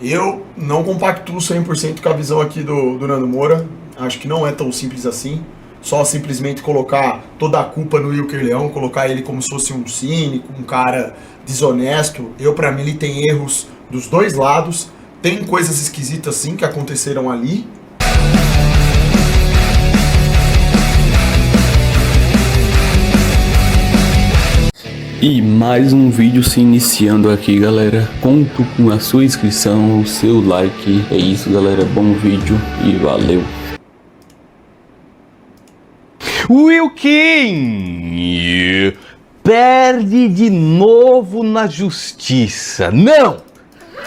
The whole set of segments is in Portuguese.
Eu não compactuo 100% com a visão aqui do Nando Moura. Acho que não é tão simples assim. Só simplesmente colocar toda a culpa no Wilker Leão, colocar ele como se fosse um cínico, um cara desonesto. Pra mim, ele tem erros dos dois lados. Tem coisas esquisitas sim que aconteceram ali. E mais um vídeo se iniciando aqui, galera. Conto com a sua inscrição, o seu like. É isso, galera. Bom vídeo e valeu. Wilkin perde de novo na justiça. Não!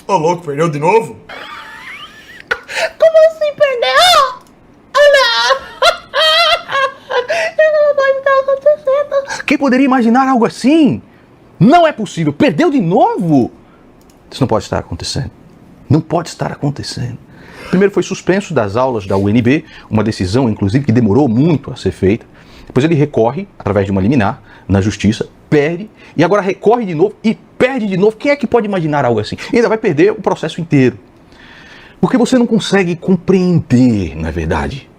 Ô louco, perdeu de novo? Como assim perdeu? Ah, não! Isso não pode estar acontecendo. Quem poderia imaginar algo assim? Não é possível. Perdeu de novo? Isso não pode estar acontecendo. Não pode estar acontecendo. Primeiro foi suspenso das aulas da UNB, uma decisão, inclusive, que demorou muito a ser feita. Depois ele recorre, através de uma liminar, na justiça, perde, e agora recorre de novo e perde de novo. Quem é que pode imaginar algo assim? E ainda vai perder o processo inteiro. Porque você não consegue compreender, não é verdade?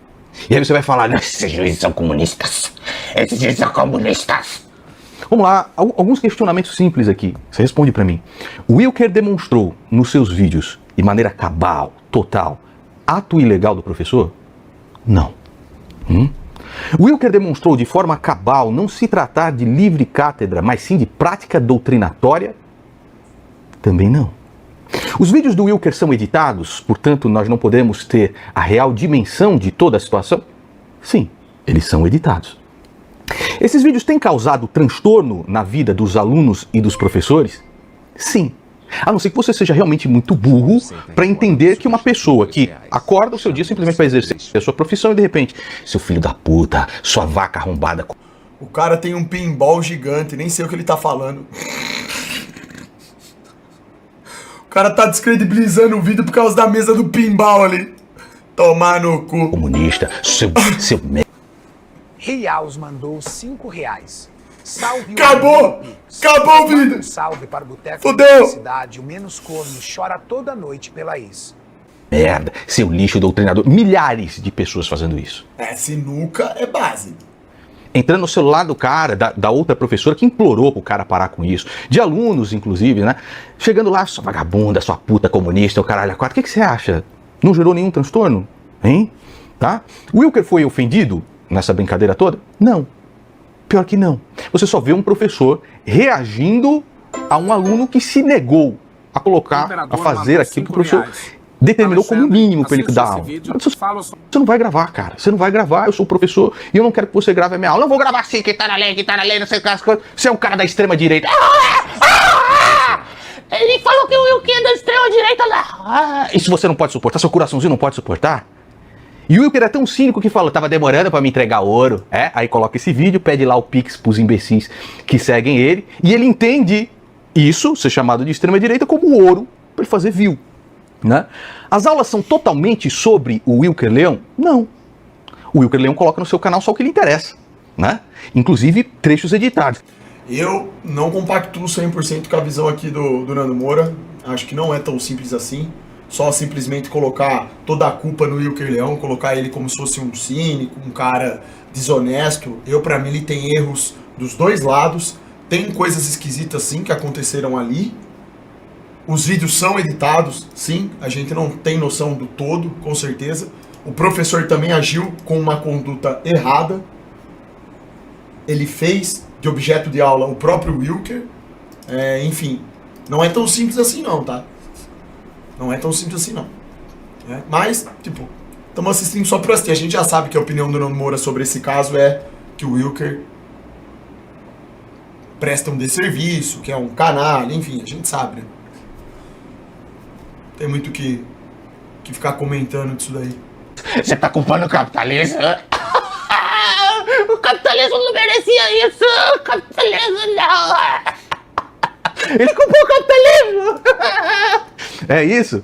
E aí você vai falar, esses juízes são comunistas. Esses juízes são comunistas. Vamos lá, alguns questionamentos simples aqui. Você responde pra mim. O Wilker demonstrou nos seus vídeos, de maneira cabal, total, ato ilegal do professor? Não. O Wilker demonstrou de forma cabal não se tratar de livre cátedra, mas sim de prática doutrinatória? Também não. Os vídeos do Wilker são editados, portanto nós não podemos ter a real dimensão de toda a situação? Sim, eles são editados. Esses vídeos têm causado transtorno na vida dos alunos e dos professores? Sim. A não ser que você seja realmente muito burro para entender que uma pessoa que acorda o seu dia simplesmente para exercer a sua profissão e de repente, seu filho da puta, sua vaca arrombada. O cara tem um pinball gigante, nem sei o que ele tá falando. O cara tá descredibilizando o vídeo por causa da mesa do pinball ali. Tomar no cu. Comunista, seu Riaus mandou R$5. Salve Acabou! Acabou o vídeo! Um salve para o Boteco Fudeu! da cidade. O menos corno chora toda noite pela ex. merda, seu lixo doutrinador. Milhares de pessoas fazendo isso. Sinuca é base. Entrando no celular do cara, da outra professora que implorou pro cara parar com isso. De alunos, inclusive, né? Chegando lá, sua vagabunda, sua puta comunista, o caralho a quatro. O que você acha? Não gerou nenhum transtorno? Hein? Tá? O Wilker foi ofendido nessa brincadeira toda? Não. Pior que não. Você só vê um professor reagindo a um aluno que se negou a colocar, a fazer aquilo que o professor determinou como mínimo para ele dar aula. Você não vai gravar, cara. Você não vai gravar, eu sou o professor e eu não quero que você grave a minha aula. Não vou gravar assim, que tá na lei, não sei o que as coisas. Você é um cara da extrema direita. Ele falou que o Wilkin é da extrema direita lá. Isso você não pode suportar, seu coraçãozinho não pode suportar? E o Wilker é tão cínico que falou, tava demorando pra me entregar ouro. Aí coloca esse vídeo, pede lá o Pix pros imbecis que seguem ele, e ele entende isso, ser chamado de extrema-direita, como ouro pra ele fazer view. Né? As aulas são totalmente sobre o Wilker Leão? Não. O Wilker Leão coloca no seu canal só o que lhe interessa. Né? Inclusive trechos editados. Eu não compactuo 100% com a visão aqui do Nando Moura. Acho que não é tão simples assim. Só simplesmente colocar toda a culpa no Wilker Leão, colocar ele como se fosse um cínico, um cara desonesto. Pra mim, ele tem erros dos dois lados. Tem coisas esquisitas, sim, que aconteceram ali. Os vídeos são editados, sim. A gente não tem noção do todo, com certeza. O professor também agiu com uma conduta errada. Ele fez de objeto de aula o próprio Wilker. Enfim, não é tão simples assim não, tá? Não é tão simples assim, não. Mas, tipo, estamos assistindo só por assistir. A gente já sabe que a opinião do Nando Moura sobre esse caso é que o Wilker presta um desserviço, que é um canalha, enfim, a gente sabe, né? Tem muito que ficar comentando disso daí. Você tá culpando o capitalismo? O capitalismo não merecia isso. O capitalismo não. Ele culpou o capitalismo! É isso?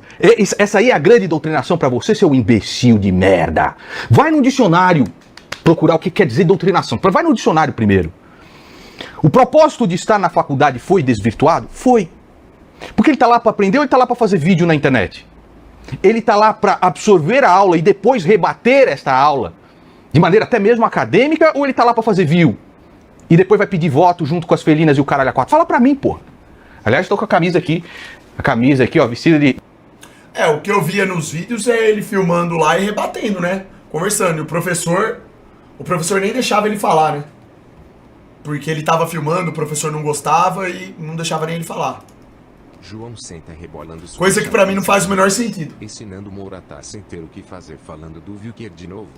Essa aí é a grande doutrinação pra você, seu imbecil de merda. Vai no dicionário procurar o que quer dizer doutrinação. Vai no dicionário primeiro. O propósito de estar na faculdade foi desvirtuado? Foi. Porque ele tá lá para aprender ou ele tá lá para fazer vídeo na internet? Ele tá lá para absorver a aula e depois rebater esta aula de maneira até mesmo acadêmica, ou ele tá lá para fazer view e depois vai pedir voto junto com as felinas e o caralho a quatro? Fala pra mim, pô. Aliás, tô com a camisa aqui, ó, vestida de... O que eu via nos vídeos é ele filmando lá e rebatendo, né? Conversando. E o professor nem deixava ele falar, né? Porque ele tava filmando, o professor não gostava e não deixava nem ele falar. João senta rebolando sua Coisa que pra mim não faz o menor sentido. Ensinando Moratá sem ter o que fazer falando do Wilker de novo.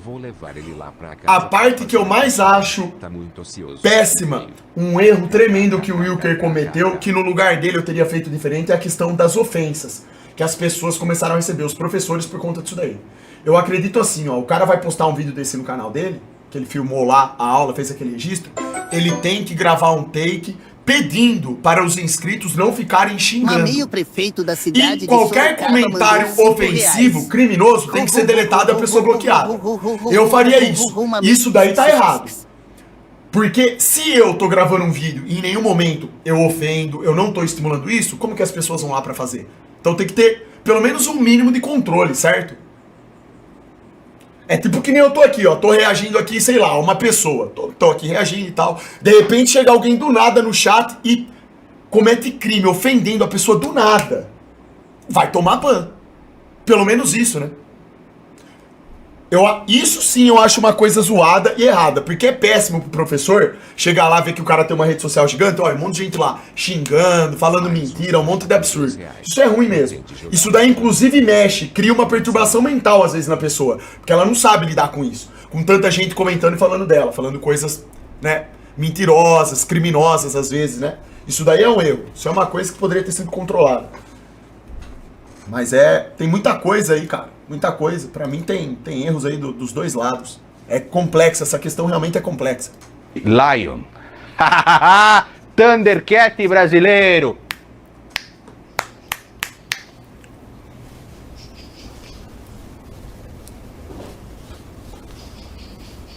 Vou levar ele lá pra casa. A parte que eu mais acho Tá muito ocioso. péssima, um erro tremendo que o Wilker cometeu, que no lugar dele eu teria feito diferente, é a questão das ofensas. Que as pessoas começaram a receber, os professores, por conta disso daí. Eu acredito assim, ó, o cara vai postar um vídeo desse no canal dele, que ele filmou lá a aula, fez aquele registro, ele tem que gravar um take pedindo para os inscritos não ficarem xingando. Mamei o prefeito da cidade E qualquer de Sorocaba comentário mandou ofensivo, R$5. criminoso, tem que ser deletado e a pessoa bloqueada. Eu faria isso. Isso daí tá errado. Porque se eu tô gravando um vídeo e em nenhum momento eu ofendo, eu não tô estimulando isso, como que as pessoas vão lá pra fazer? Então tem que ter pelo menos um mínimo de controle, certo? É tipo que nem eu tô aqui, ó, tô reagindo aqui, sei lá, uma pessoa, tô aqui reagindo e tal, de repente chega alguém do nada no chat e comete crime, ofendendo a pessoa do nada. Vai tomar ban. Pelo menos isso, né? Isso sim eu acho uma coisa zoada e errada, porque é péssimo pro professor chegar lá, ver que o cara tem uma rede social gigante, olha, um monte de gente lá xingando, falando mentira, um monte de absurdo. Isso é ruim mesmo. Isso daí inclusive mexe, cria uma perturbação mental às vezes na pessoa, porque ela não sabe lidar com isso. Com tanta gente comentando e falando dela, falando coisas, né, mentirosas, criminosas às vezes, né? Isso daí é um erro, isso é uma coisa que poderia ter sido controlada. Mas tem muita coisa aí, cara. Muita coisa. Pra mim tem erros aí dos dois lados. É complexa, essa questão realmente é complexa. Lion. Thundercat brasileiro.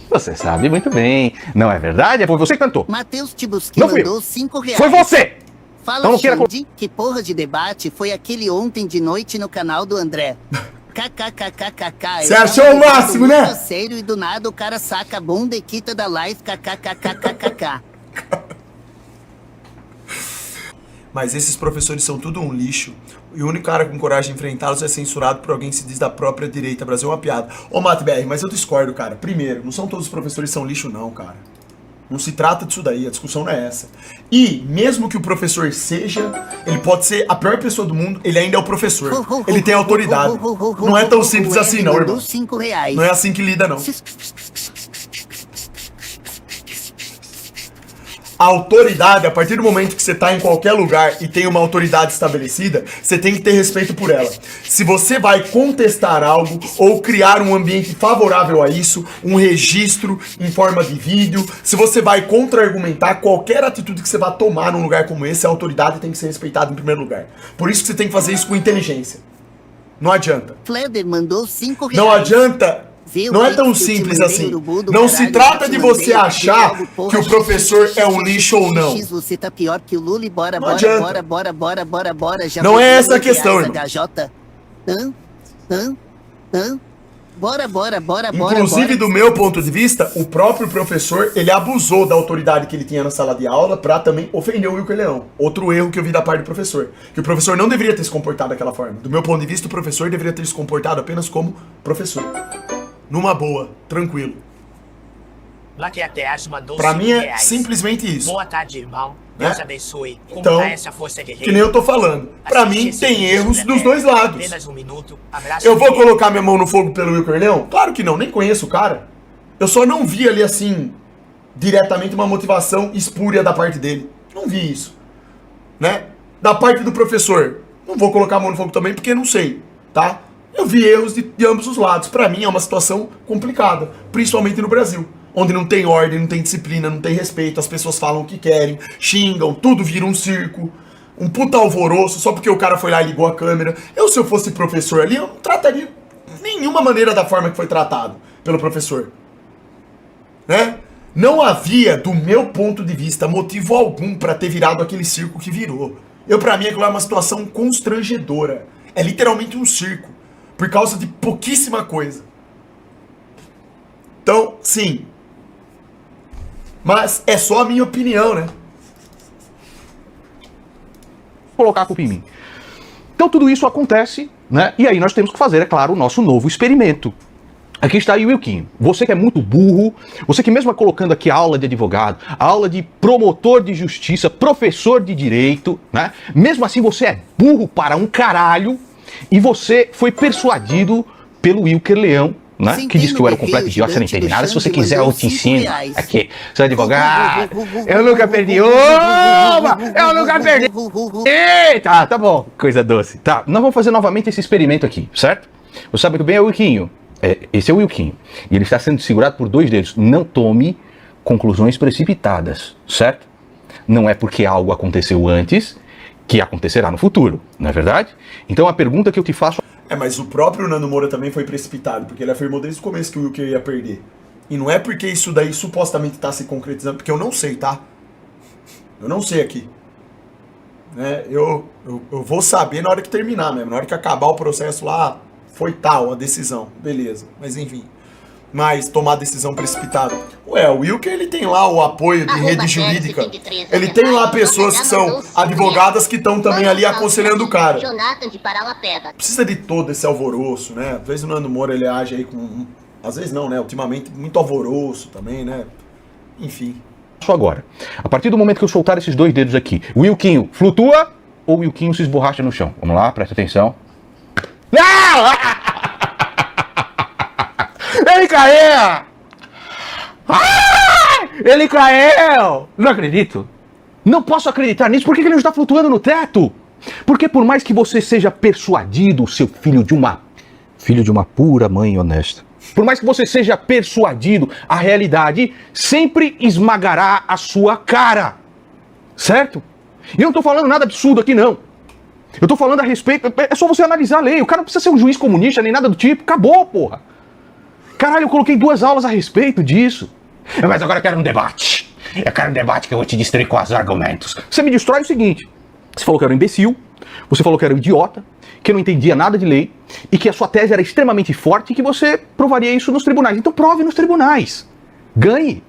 Você sabe muito bem. Não é verdade? Foi você que cantou. Matheus Tibuski Não fui eu. mandou R$5. Foi você! Fala, Então não queira Xande, que porra de debate foi aquele ontem de noite no canal do André? KKKKKK. Você achou o máximo, né? Sério, e do nada o cara saca a bunda e quita da live KKKKKK. Mas esses professores são tudo um lixo. E o único cara com coragem de enfrentá-los é censurado por alguém que se diz da própria direita. Brasil é uma piada. Ô, MatBR, mas eu discordo, cara. Primeiro, não são todos os professores que são lixo, não, cara. Não se trata disso daí, a discussão não é essa. E, mesmo que o professor seja, ele pode ser a pior pessoa do mundo, ele ainda é o professor. Ele tem autoridade. Não é tão simples assim, não, irmão. Não é assim que lida, não. A autoridade, a partir do momento que você está em qualquer lugar e tem uma autoridade estabelecida, você tem que ter respeito por ela. Se você vai contestar algo ou criar um ambiente favorável a isso, um registro em forma de vídeo, se você vai contra-argumentar qualquer atitude que você vai tomar num lugar como esse, a autoridade tem que ser respeitada em primeiro lugar. Por isso que você tem que fazer isso com inteligência. Não adianta. Fleder mandou R$5. Não adianta. Não é tão simples assim. Não se trata de você achar que o professor é um lixo ou não. Você tá pior que o Lula e bora, Não adianta. bora. Já não é essa a questão, irmão. Bora. Inclusive, do meu ponto de vista, o próprio professor, ele abusou da autoridade que ele tinha na sala de aula pra também ofender o Wilker Leão. Outro erro que eu vi da parte do professor. Que o professor não deveria ter se comportado daquela forma. Do meu ponto de vista, o professor deveria ter se comportado apenas como professor. Numa boa, tranquilo. Black ATS mandou Pra mim é R$5. simplesmente isso. Boa tarde, irmão. Né? Deus abençoe. Então, essa força guerreira. que nem eu tô falando. Pra Assiste mim, esse tem vídeo erros sobre dos a dois terra. lados. Apenas um minuto. Abraço Eu vou guerreiro. colocar minha mão no fogo pelo Wilker Leão? Claro que não, nem conheço o cara. Eu só não vi ali, assim, diretamente uma motivação espúria da parte dele. Não vi isso. Né? Da parte do professor, não vou colocar a mão no fogo também porque não sei, tá? Eu vi erros de ambos os lados. Pra mim é uma situação complicada, principalmente no Brasil, onde não tem ordem, não tem disciplina, não tem respeito, as pessoas falam o que querem, xingam, tudo vira um circo, um puta alvoroço, só porque o cara foi lá e ligou a câmera. Se eu fosse professor ali, eu não trataria de nenhuma maneira da forma que foi tratado pelo professor. Né? Não havia, do meu ponto de vista, motivo algum pra ter virado aquele circo que virou. Pra mim, aquilo é uma situação constrangedora. É literalmente um circo. Por causa de pouquíssima coisa. Então, sim. Mas é só a minha opinião, né? Colocar a culpa em mim. Então tudo isso acontece, né? E aí nós temos que fazer, é claro, o nosso novo experimento. Aqui está aí o Wilkinho. Você que é muito burro, você que mesmo colocando aqui a aula de advogado, a aula de promotor de justiça, professor de direito, né? Mesmo assim você é burro para um caralho e você foi persuadido pelo Wilker Leão, né? Que disse que eu era um completo idiota, você não entende nada. Se você quiser eu te ensino. Aqui, sou advogado. Eu nunca perdi uma! Eu nunca perdi! Eita, tá bom. Coisa doce. Tá, nós vamos fazer novamente esse experimento aqui, certo? Você sabe muito bem, é o Wilkinho. Esse é o Wilkinho. E ele está sendo segurado por 2 dedos. Não tome conclusões precipitadas, certo? Não é porque algo aconteceu antes que acontecerá no futuro, não é verdade? Então a pergunta que eu te faço... Mas o próprio Nando Moura também foi precipitado, porque ele afirmou desde o começo que o Wilker ia perder. E não é porque isso daí supostamente está se concretizando, porque eu não sei, tá? Eu não sei aqui. Né? Eu vou saber na hora que terminar mesmo, na hora que acabar o processo lá, foi tal a decisão, beleza. Mas enfim. Mas tomar a decisão precipitada. Ué, o Wilker, ele tem lá o apoio de rede jurídica. Ele tem lá pessoas que são advogadas que estão também ali aconselhando o cara. Precisa de todo esse alvoroço, né? Às vezes o Nando Moura, ele age aí com... Às vezes não, né? Ultimamente, muito alvoroço também, né? Enfim. Agora, a partir do momento que eu soltar esses 2 dedos aqui, o Wilkinho flutua ou o Wilkinho se esborracha no chão? Vamos lá, presta atenção. Não! Ele caiu! Ele caiu! Não acredito. Não posso acreditar nisso. Por que ele não está flutuando no teto? Porque por mais que você seja persuadido, seu filho de uma pura mãe honesta, por mais que você seja persuadido, a realidade sempre esmagará a sua cara. Certo? E eu não estou falando nada absurdo aqui, não. Eu estou falando a respeito... É só você analisar a lei. O cara não precisa ser um juiz comunista nem nada do tipo. Acabou, porra. Caralho, eu coloquei 2 aulas a respeito disso. Mas agora eu quero um debate. Eu quero um debate que eu vou te destruir com os argumentos. Você me destrói o seguinte. Você falou que eu era um imbecil. Você falou que eu era um idiota. Que eu não entendia nada de lei. E que a sua tese era extremamente forte e que você provaria isso nos tribunais. Então prove nos tribunais. Ganhe.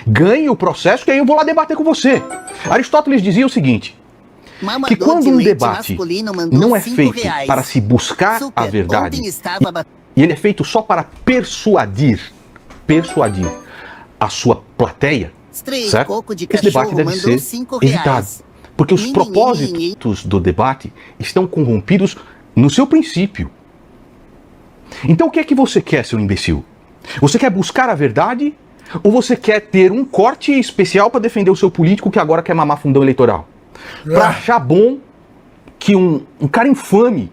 Ganhe o processo que aí eu vou lá debater com você. Aristóteles dizia o seguinte. Que quando um debate não é feito para se buscar a verdade... E ele é feito só para persuadir a sua plateia, certo? Esse debate deve ser evitado. Porque os propósitos do debate estão corrompidos no seu princípio. Então o que é que você quer, seu imbecil? Você quer buscar a verdade ou você quer ter um corte especial para defender o seu político que agora quer mamar fundão eleitoral? Para achar bom que um cara infame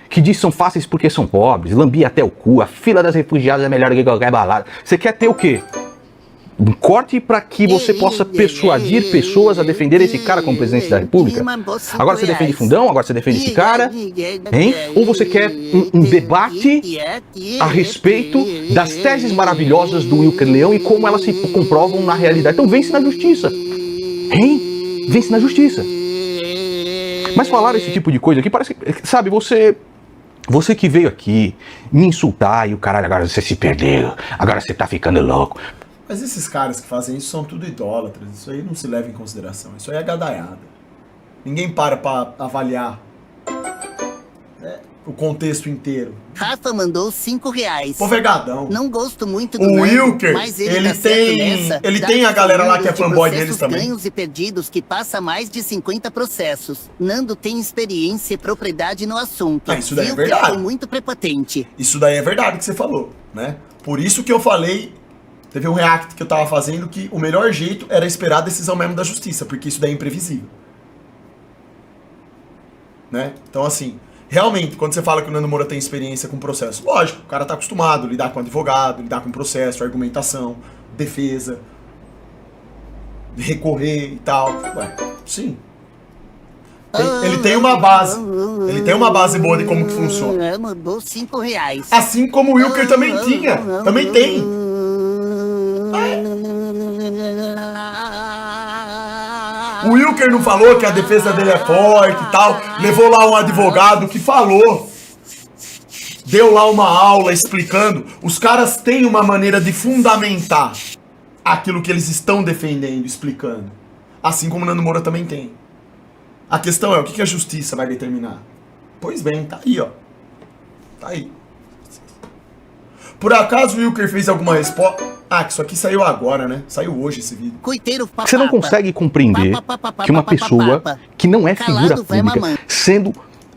que diz que são fáceis porque são pobres, lambia até o cu, a fila das refugiadas é melhor do que qualquer balada. Você quer ter o quê? Um corte para que você possa persuadir pessoas a defender esse cara como presidente da República? Agora você defende fundão? Agora você defende esse cara? Hein? Ou você quer um debate a respeito das teses maravilhosas do Wilker Leão e como elas se comprovam na realidade? Então vence na justiça. Hein? Vence na justiça. Mas falar esse tipo de coisa aqui parece que, sabe, você que veio aqui me insultar e o caralho, agora você se perdeu, agora você tá ficando louco. Mas esses caras que fazem isso são tudo idólatras, isso aí não se leva em consideração, isso aí é gadaiada. Ninguém para avaliar o contexto inteiro. Rafa mandou R$5. Pô, vergadão. Não gosto muito do o Nando, Wilker, mas ele tá tem a galera lá que é fanboy deles também. Ganhos e perdidos que passa mais de 50 processos. Nando tem experiência e propriedade no assunto. Isso daí é Wilker verdade. foi muito prepotente. Isso daí é verdade que você falou, né? Por isso que eu falei, teve um react que eu tava fazendo que o melhor jeito era esperar a decisão mesmo da justiça, porque isso daí é imprevisível. Né? Então assim, realmente, quando você fala que o Nando Moura tem experiência com processo, lógico, o cara tá acostumado a lidar com advogado, lidar com processo, argumentação, defesa, recorrer e tal. Ué, sim. Ele tem uma base. Ele tem uma base boa de como que funciona. Mandou R$5. Assim como o Wilker também tinha. Também tem. O Wilker não falou que a defesa dele é forte e tal. Levou lá um advogado que falou. Deu lá uma aula explicando. Os caras têm uma maneira de fundamentar aquilo que eles estão defendendo, explicando. Assim como o Nando Moura também tem. A questão é, o que a justiça vai determinar? Pois bem, tá aí, ó. Tá aí. Por acaso o Wilker fez alguma resposta? Ah, que isso aqui saiu agora, né? Saiu hoje esse vídeo. Você não consegue compreender que uma pessoa que não é figura pública, sendo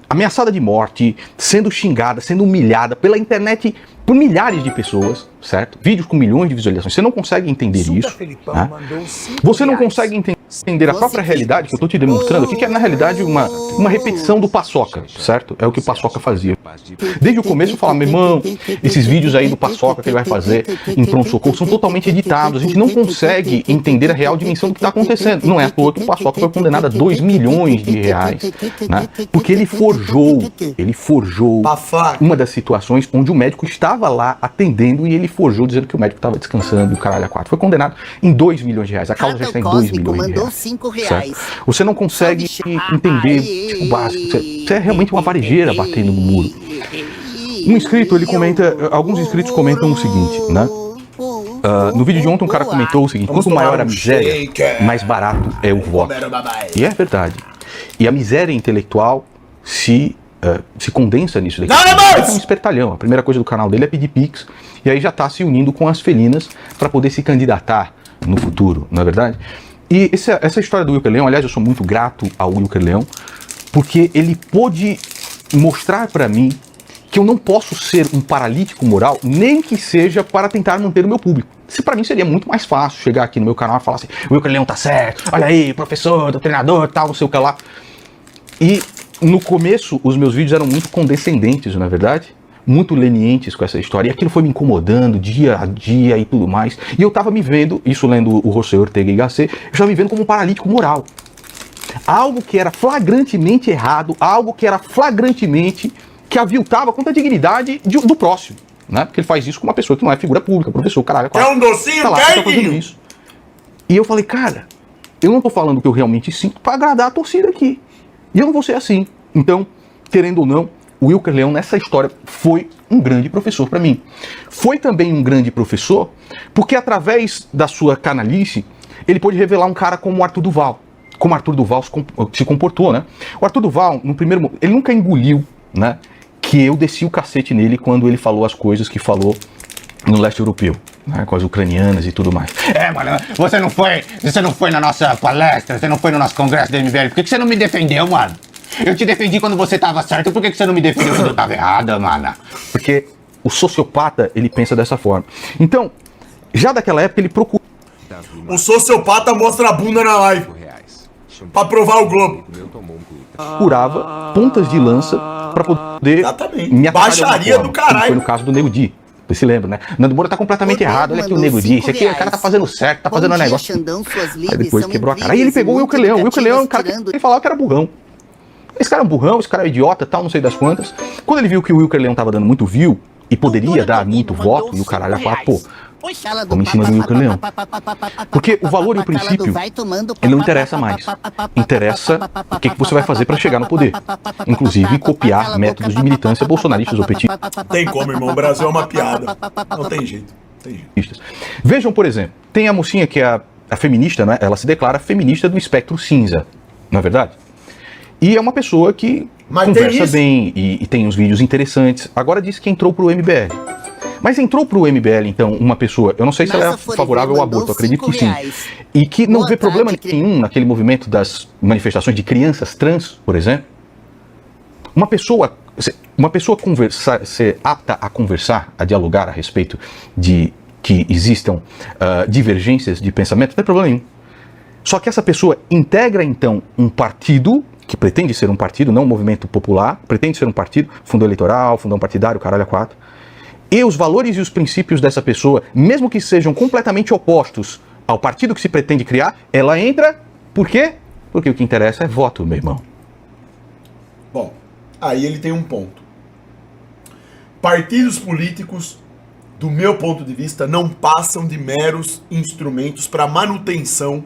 ameaçada de morte, sendo xingada, sendo humilhada pela internet por milhares de pessoas, certo? Vídeos com milhões de visualizações. Você não consegue entender isso. Né? Você não consegue entender a própria realidade que eu estou te demonstrando aqui, que é na realidade uma repetição do Paçoca, certo? É o que o Paçoca fazia. Desde o começo eu falava, meu irmão, esses vídeos aí do Paçoca que ele vai fazer em pronto-socorro são totalmente editados. A gente não consegue entender a real dimensão do que está acontecendo. Não é à toa que o Paçoca foi condenado a 2 milhões de reais, né? Porque ele forjou uma das situações onde o médico estava lá atendendo e ele forjou dizendo que o médico estava descansando e o caralho a 4. Foi condenado em 2 milhões de reais. A causa já está em 2 milhões de reais. Certo? Você não consegue entender, tipo, básico. Você é realmente uma varejeira batendo no muro. Um inscrito, ele comenta, alguns inscritos comentam o seguinte, né? No vídeo de ontem um cara comentou o seguinte: quanto maior a miséria, mais barato é o voto. E é verdade. E a miséria intelectual se condensa nisso daqui. É um espertalhão. A primeira coisa do canal dele é pedir pix. E aí já está se unindo com as felinas para poder se candidatar no futuro, não é verdade? E essa história do Wilker Leão, aliás, eu sou muito grato ao Wilker Leão, porque ele pôde mostrar para mim que eu não posso ser um paralítico moral, nem que seja para tentar manter o meu público. Se para mim seria muito mais fácil chegar aqui no meu canal e falar assim: o Wilker Leão tá certo, olha aí, professor, treinador, tal, não sei o que lá. E no começo, os meus vídeos eram muito condescendentes, não é verdade? Muito lenientes com essa história. E aquilo foi me incomodando dia a dia e tudo mais. E eu tava me vendo, isso lendo o José Ortega y Gasset, eu já me vendo como um paralítico moral. Algo que era flagrantemente errado, algo que era flagrantemente que aviltava contra a dignidade do próximo. Né? Porque ele faz isso com uma pessoa que não é figura pública, professor, caralho. É um docinho, tá lá, tá fazendo isso. E eu falei, cara, eu não tô falando o que eu realmente sinto pra agradar a torcida aqui. E eu não vou ser assim. Então, querendo ou não, o Wilker Leão nessa história foi um grande professor para mim. Foi também um grande professor porque através da sua canalice, ele pôde revelar um cara como o Arthur Duval. Como o Arthur Duval se comportou, né? O Arthur Duval, no primeiro momento, ele nunca engoliu, né, que eu desci o cacete nele quando ele falou as coisas que falou no leste europeu, né, com as ucranianas e tudo mais. Mano, você não foi na nossa palestra, você não foi no nosso congresso da MBL, por que você não me defendeu, mano? Eu te defendi quando você tava certo, por que você não me defendeu quando eu tava errada, mano? Porque o sociopata, ele pensa dessa forma. Então, já daquela época ele procurou. O sociopata mostra a bunda na live pra provar o Globo. Procurava pontas de lança pra poder me atacar. Baixaria do caralho. Foi no caso do Nego Di. Você se lembra, né? Nando Moura tá completamente errado. Olha aqui o Nego Di. Esse aqui, o cara tá fazendo certo, tá fazendo um negócio. Aí depois quebrou a cara. Aí ele pegou o Wilker Leão. O Wilker Leão é um cara que ele falava que era burrão. Esse cara é um burrão, esse cara é idiota, tal, não sei das quantas. Quando ele viu que o Wilker Leão tava dando muito view e poderia dar muito voto, e o caralho a 4, pô, vamos em cima do Wilker Leão. Porque o valor e o princípio, ele não interessa mais. Interessa o que você vai fazer para chegar no poder. Inclusive copiar métodos de militância bolsonaristas ou petistas. Tem como, irmão. O Brasil é uma piada. Não tem jeito. Vejam, por exemplo, tem a mocinha que é a feminista, né? Ela se declara feminista do espectro cinza, não é verdade? E é uma pessoa que conversa bem e tem uns vídeos interessantes. Agora disse que entrou pro MBL. Mas entrou pro MBL, então, uma pessoa, eu não sei se ela é favorável ao aborto, eu acredito que sim. E que não vê problema nenhum naquele movimento das manifestações de crianças trans, por exemplo. Uma pessoa ser apta a conversar, a dialogar a respeito de que existam divergências de pensamento, não tem problema nenhum. Só que essa pessoa integra, então, um partido que pretende ser um partido, não um movimento popular, pretende ser um partido, fundo eleitoral, fundão partidário, caralho a 4. E os valores e os princípios dessa pessoa, mesmo que sejam completamente opostos ao partido que se pretende criar, ela entra, por quê? Porque o que interessa é voto, meu irmão. Bom, aí ele tem um ponto. Partidos políticos, do meu ponto de vista, não passam de meros instrumentos para manutenção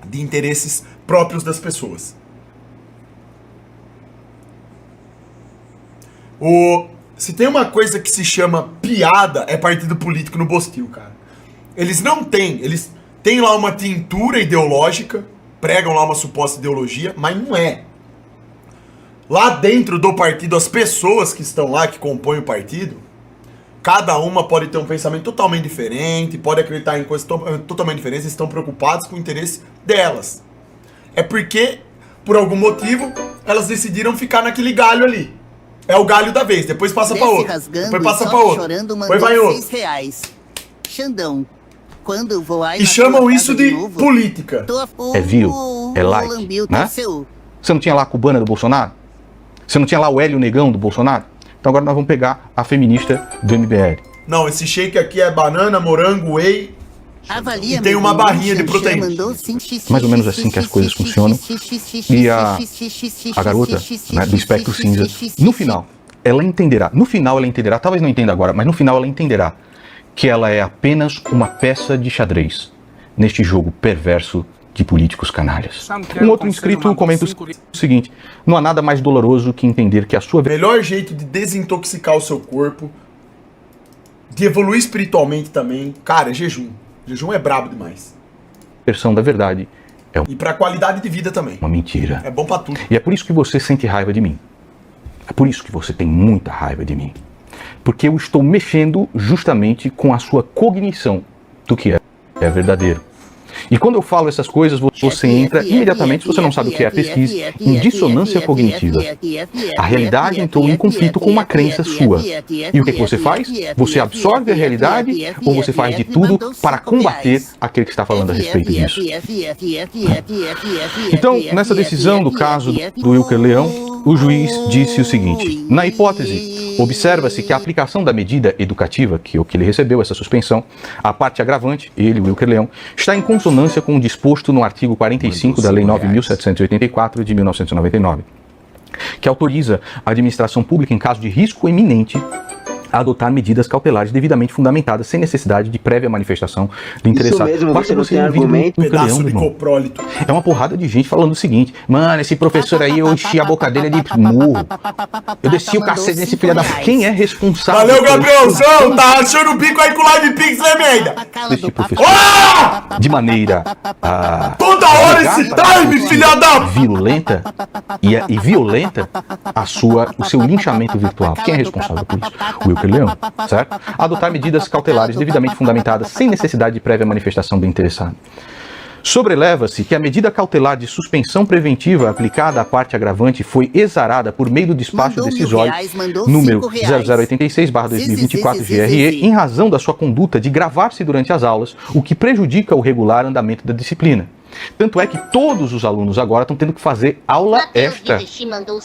de interesses próprios das pessoas. Se tem uma coisa que se chama piada, é partido político no Bostil, cara. Eles não têm, eles têm lá uma tintura ideológica, pregam lá uma suposta ideologia, mas não é. Lá dentro do partido, as pessoas que estão lá, que compõem o partido, cada uma pode ter um pensamento totalmente diferente, pode acreditar em coisas totalmente diferentes, estão preocupadas com o interesse delas. É porque, por algum motivo, elas decidiram ficar naquele galho ali. É o galho da vez, depois passa pra outro. Depois passa pra outro. Depois vai outro. Xandão, quando voar e chamam isso de política. É view, é like, né? Você não tinha lá a cubana do Bolsonaro? Você não tinha lá o Hélio Negão do Bolsonaro? Então agora nós vamos pegar a feminista do MBL. Não, esse shake aqui é banana, morango, whey e tem uma barrinha de proteína. Mais ou menos assim que as coisas funcionam. E a garota, né, do espectro cinza, no final, ela entenderá, talvez não entenda agora, mas no final ela entenderá que ela é apenas uma peça de xadrez neste jogo perverso de políticos canalhas. Um outro inscrito comenta o seguinte: não há nada mais doloroso que entender que a sua... Melhor jeito de desintoxicar o seu corpo, de evoluir espiritualmente também, cara, é jejum. Jejum é brabo demais. Versão da verdade é e pra qualidade de vida também. Uma mentira. É bom pra tudo. E é por isso que você sente raiva de mim. É por isso que você tem muita raiva de mim. Porque eu estou mexendo justamente com a sua cognição do que é verdadeiro. E quando eu falo essas coisas, você entra imediatamente, se você não sabe o que é a pesquisa, em dissonância cognitiva. A realidade entrou em conflito com uma crença sua. E o que você faz? Você absorve a realidade ou você faz de tudo para combater aquele que está falando a respeito disso? Então, nessa decisão do caso do Wilker Leão, o juiz disse o seguinte: na hipótese, observa-se que a aplicação da medida educativa, que é o que ele recebeu, essa suspensão, a parte agravante, ele, Wilker Leão, está em consonância com o disposto no artigo 45 da Lei 9.784 de 1999, que autoriza a administração pública, em caso de risco iminente, a adotar medidas cautelares devidamente fundamentadas, sem necessidade de prévia manifestação do interessado. Isso mesmo, você não tem argumento. Pedaço de coprólito. É uma porrada de gente falando o seguinte: mano, esse professor aí, eu enchi a boca dele de murro. Eu desci o cacete nesse filho da... Quem é responsável? Valeu, Gabrielzão! Tá rachando o bico aí com o Live Pix, né, merda? Desse professor. De maneira... toda hora esse time, filha da... violenta e violenta o seu linchamento virtual. Quem é responsável por isso? O Wilker Leão, certo? Adotar medidas cautelares devidamente fundamentadas, sem necessidade de prévia manifestação do interessado. Sobreleva-se que a medida cautelar de suspensão preventiva aplicada à parte agravante foi exarada por meio do despacho decisório número 0086/2024 GRE, em razão da sua conduta de gravar-se durante as aulas, o que prejudica o regular andamento da disciplina. Tanto é que todos os alunos agora estão tendo que fazer aula extra.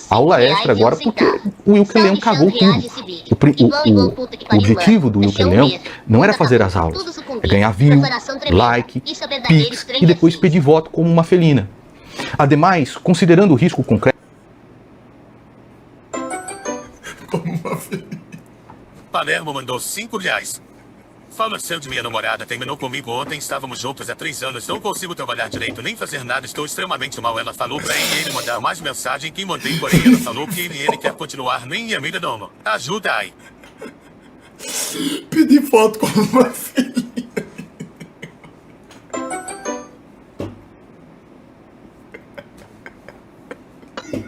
Aula extra agora, porque o Wilker Leão cagou tudo. O objetivo do Wilker Leão não era fazer as aulas, é ganhar view, like, pix e depois pedir voto como uma felina. Ademais, considerando o risco concreto... Como uma felina. Palermo mandou R$5. Faleceu de minha namorada, terminou comigo ontem, estávamos juntos há 3 anos, não consigo trabalhar direito, nem fazer nada, estou extremamente mal. Ela falou pra ele mandar mais mensagem que mandei, porém ela falou que ele quer continuar, nem a minha não. Ajuda aí. Pedi foto com uma filha.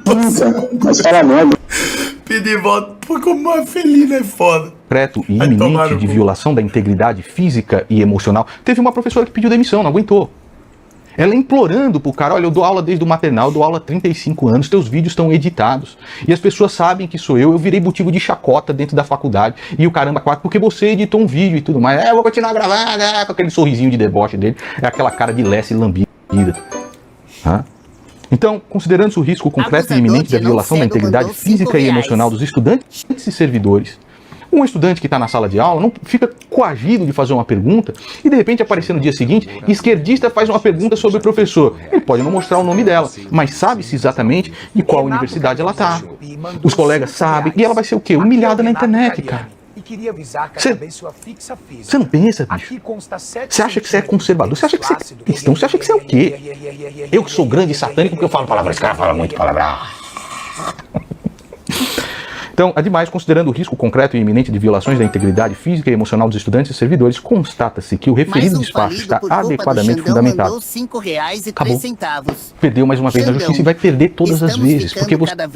Nossa, mas fala merda. Pedir voto como uma felina é foda. Concreto e iminente de violação da integridade física e emocional. Teve uma professora que pediu demissão, não aguentou. Ela implorando pro cara: olha, eu dou aula desde o maternal, eu dou aula há 35 anos, teus vídeos estão editados. E as pessoas sabem que sou eu virei motivo de chacota dentro da faculdade. E o caramba, porque você editou um vídeo e tudo mais. Eu vou continuar gravando, com aquele sorrisinho de deboche dele. É aquela cara de leste lambida. Então, considerando-se o risco concreto e iminente da violação da integridade física e emocional dos estudantes e servidores, um estudante que está na sala de aula não fica coagido de fazer uma pergunta e de repente aparecer no dia seguinte, esquerdista faz uma pergunta sobre o professor. Ele pode não mostrar o nome dela, mas sabe-se exatamente de qual universidade ela está. Os colegas sabem, e ela vai ser o quê? Humilhada na internet, cara. queria avisar que Cê- acabei sua fixa física. Você não pensa, bicho? Aqui consta 7 Você acha que você é conservador? Você acha que você é cristão? Você acha que você é o quê? Eu que sou grande satânico porque eu falo palavra. Esse cara fala muito palavra. Então, ademais, considerando o risco concreto e iminente de violações da integridade física e emocional dos estudantes e servidores, constata-se que o Mais referido um despacho falido está por culpa do adequadamente Xandão fundamentado. mandou R$5,03. Perdeu mais uma vez na Xandão, justiça e vai perder todas as estamos vezes, porque ficando você cada